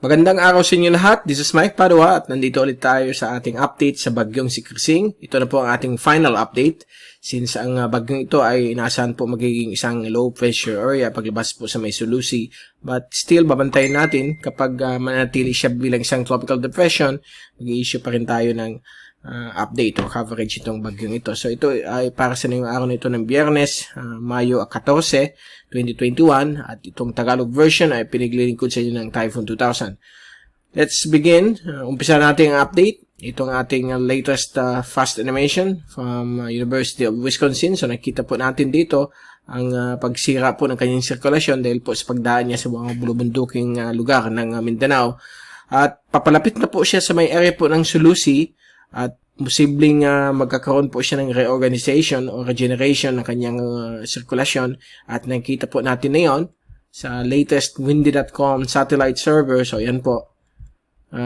Magandang araw sa inyo lahat. This is Mike Padua at nandito ulit tayo sa ating update sa bagyong si Crising. Ito na po ang ating final update since ang bagyong ito ay inaasahan po magiging isang low pressure area paglabas po sa may Sulusi. But still, babantayin natin kapag manatili siya bilang isang tropical depression, mag-i-issue pa rin tayo ng update o coverage itong bagyong ito. So ito ay para sa ngayong araw na ito ng Biyernes, Mayo 14, 2021 at itong Tagalog version ay pinaglilingkod sa inyo ng Typhoon 2000. Let's begin. Umpisa natin ang update. Itong ating latest fast animation from University of Wisconsin. So nakita po natin dito ang pagsira po ng kanyang sirkulasyon dahil po sa pagdaan niya sa mga bulubunduking lugar ng Mindanao. At papalapit na po siya sa may area po ng Sulusi at posibleng magkakaroon po siya ng reorganization o regeneration ng kanyang sirkulasyon at nakita po natin na yon sa latest windy.com satellite server. So yan po.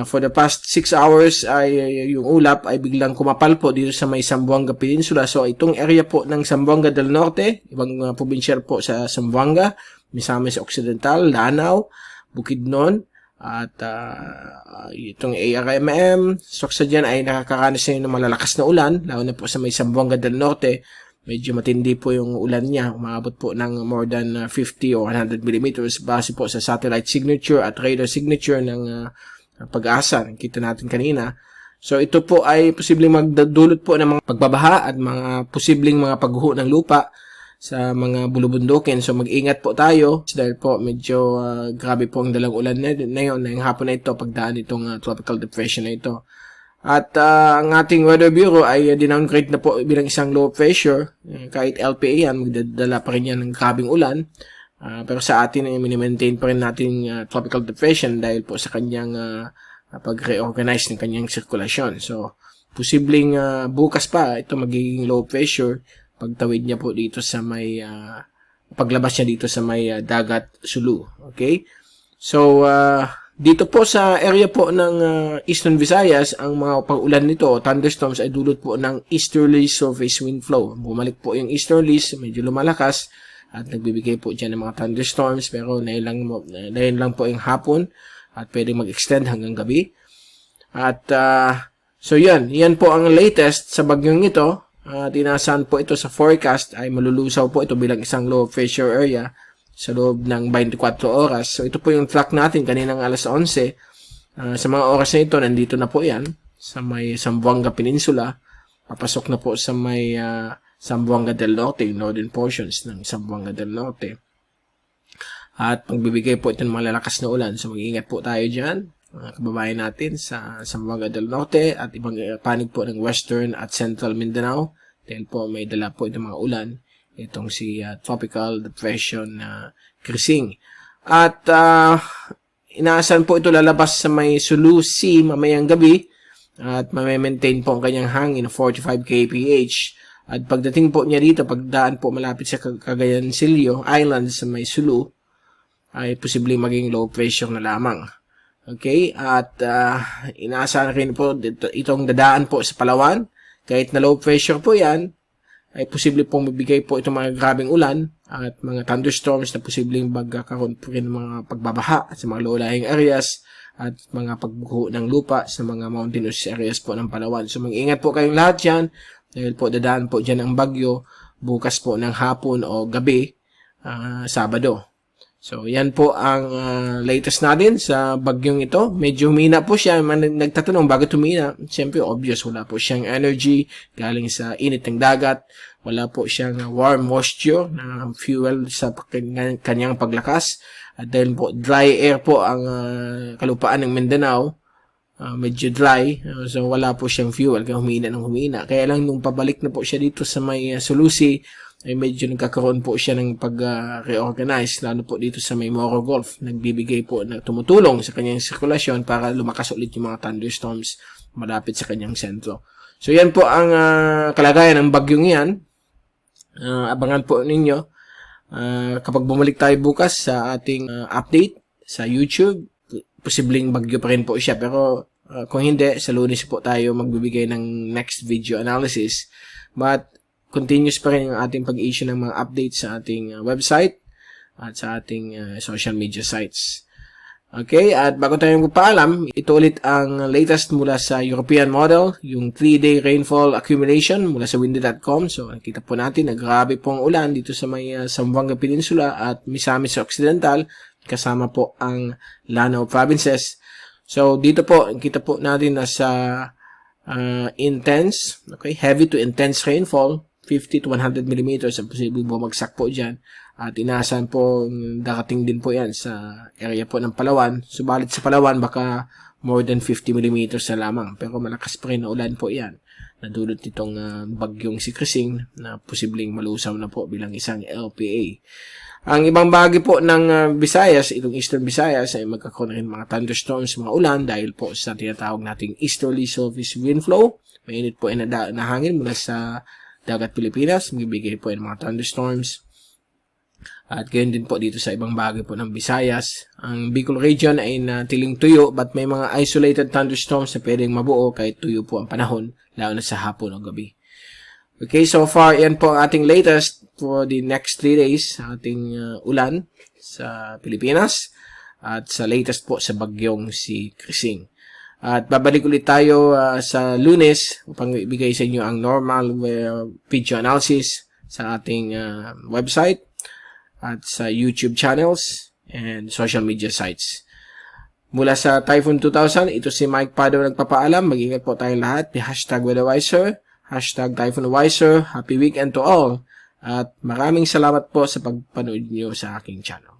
For the past 6 hours ay yung ulap ay biglang kumapal po dito sa may Zamboanga Peninsula. So itong area po ng Zamboanga del Norte, ibang probinsya po sa Zamboanga, Misamis Occidental, Lanao, Bukidnon, at itong ARMM, soksa dyan ay nakakaranas na ng malalakas na ulan, lalo na po sa may Zamboanga del Norte. Medyo matindi po yung ulan niya, umabot po ng more than 50 or 100 millimeters base po sa satellite signature at radar signature ng Pag-asa, nakita natin kanina. So ito po ay posibleng magdudulot po ng mga pagbabaha at mga posibleng mga pagguho ng lupa sa mga bulubundukin. So mag-ingat po tayo dahil po medyo grabe po ang dalang ulan na yun, ngayong hapon na ito, pagdaan itong tropical depression na ito. At ang ating Weather Bureau ay dinowngrade na po bilang isang low pressure. Kahit LPA yan, magdadala pa rin yan ng grabing ulan. Pero sa atin ay mini-maintain pa rin natin tropical depression dahil po sa kanyang pag-reorganize ng kanyang sirkulasyon. So posibleng bukas pa ito magiging low pressure pagtawid niya po dito sa may paglabas niya dito sa may dagat Sulu. Okay? So dito po sa area po ng Eastern Visayas, ang mga pag-ulan nito, thunderstorms ay dulot po ng easterly surface wind flow. Bumalik po yung easterlies, medyo lumalakas at nagbibigay po dyan ng mga thunderstorms, pero dahil lang po yung hapon at pwedeng mag-extend hanggang gabi. At so yan po ang latest sa bagyong ito. Tinasahan po ito sa forecast ay malulusaw po ito bilang isang low pressure area sa loob ng 24 oras. So ito po yung track natin kaninang alas 11. Sa mga oras na ito, nandito na po yan sa may Zamboanga Peninsula. Papasok na po sa may Zamboanga del Norte, yung northern portions ng Zamboanga del Norte. At magbibigay po ito ng malalakas na ulan. So mag-iingat po tayo dyan, mga kababayan natin sa Zamboanga del Norte at ibang panig po ng Western at Central Mindanao. Dahil po may dala po itong mga ulan. Itong si Tropical Depression Crising. At inaasahan po ito lalabas sa may Sulusi mamayang gabi. At may-maintain po ang kanyang hangin 45 kph. At pagdating po niya dito, pagdaan po malapit sa Cagayancillo Island sa may Sulu, ay posibleng maging low pressure na lamang. Okay? At inaasahan rin po itong dadaan po sa Palawan. Kahit na low pressure po yan, ay posible pong mabigay po itong mga grabing ulan at mga thunderstorms na posibleng magkakaroon po rin ng mga pagbabaha sa mga low-lying areas at mga pagbuho ng lupa sa mga mountainous areas po ng Palawan. So mag-ingat po kayong lahat yan. Dahil po dadaan po dyan ang bagyo bukas po ng hapon o gabi, Sabado. So yan po ang latest natin sa bagyong ito. Medyo humina po siya. Nagtatanong bakit humina? Siyempre obvious, wala po siyang energy galing sa init ng dagat. Wala po siyang warm moisture na fuel sa kanyang paglakas. At dahil po dry air po ang kalupaan ng Mindanao, medyo dry, so wala po siyang fuel, kaya humina ng humina. Kaya lang nung pabalik na po siya dito sa may Sulusi, ay medyo nagkakaroon po siya ng pag-reorganize, lalo po dito sa may Moro Gulf. Nagbibigay po na tumutulong sa kanyang sirkulasyon para lumakas ulit yung mga thunderstorms malapit sa kanyang sentro. So yan po ang kalagayan ng bagyong yan. Abangan po ninyo kapag bumalik tayo bukas sa ating update sa YouTube. Posibleng bagyo pa rin po siya, pero kung hindi, sa Lunes po tayo magbibigay ng next video analysis. But continuous pa rin ang ating pag-issue ng mga updates sa ating website at sa ating social media sites. Okay, at bago tayo magpaalam, ito ulit ang latest mula sa European model, yung 3-day rainfall accumulation mula sa windy.com. So, nakita po natin na grabe pong ulan dito sa may Zamboanga Peninsula at Misamis Occidental, kasama po ang Lanao provinces. So, dito po, kita po natin na sa intense, okay, heavy to intense rainfall, 50 to 100 millimeters ang posibleng bumagsak po dyan. At inaasahan po darating din po yan sa area po ng Palawan. Subalit sa Palawan baka more than 50 millimeters na lamang. Pero malakas pa rin na ulan po yan. Nadulot nitong bagyong si Crising na posibleng malusaw na po bilang isang LPA. Ang ibang bahagi po ng Visayas, itong Eastern Visayas, ay magkakaroon rin mga thunderstorms, mga ulan dahil po sa tinatawag nating easterly surface wind flow. Mainit po ay nahangin mula sa dagat Pilipinas. Magbibigay po ay mga thunderstorms. At gayon din po dito sa ibang bahagi po ng Visayas. Ang Bicol region ay natiling tuyo but may mga isolated thunderstorms na pwedeng mabuo kahit tuyo po ang panahon, lalo na sa hapon o gabi. Okay, so far, yan po ang ating latest for the next 3 days, ating ulan sa Pilipinas at sa latest po sa bagyong si Crising. At babalik ulit tayo sa Lunes upang ibigay sa inyo ang normal video analysis sa ating website at sa YouTube channels and social media sites. Mula sa Typhoon 2000, ito si Mike Padua nagpapaalam. Mag-ingat po tayong lahat. The hashtag WeatherWiser, hashtag TyphoonWiser. Happy weekend to all. At maraming salamat po sa pagpanood niyo sa aking channel.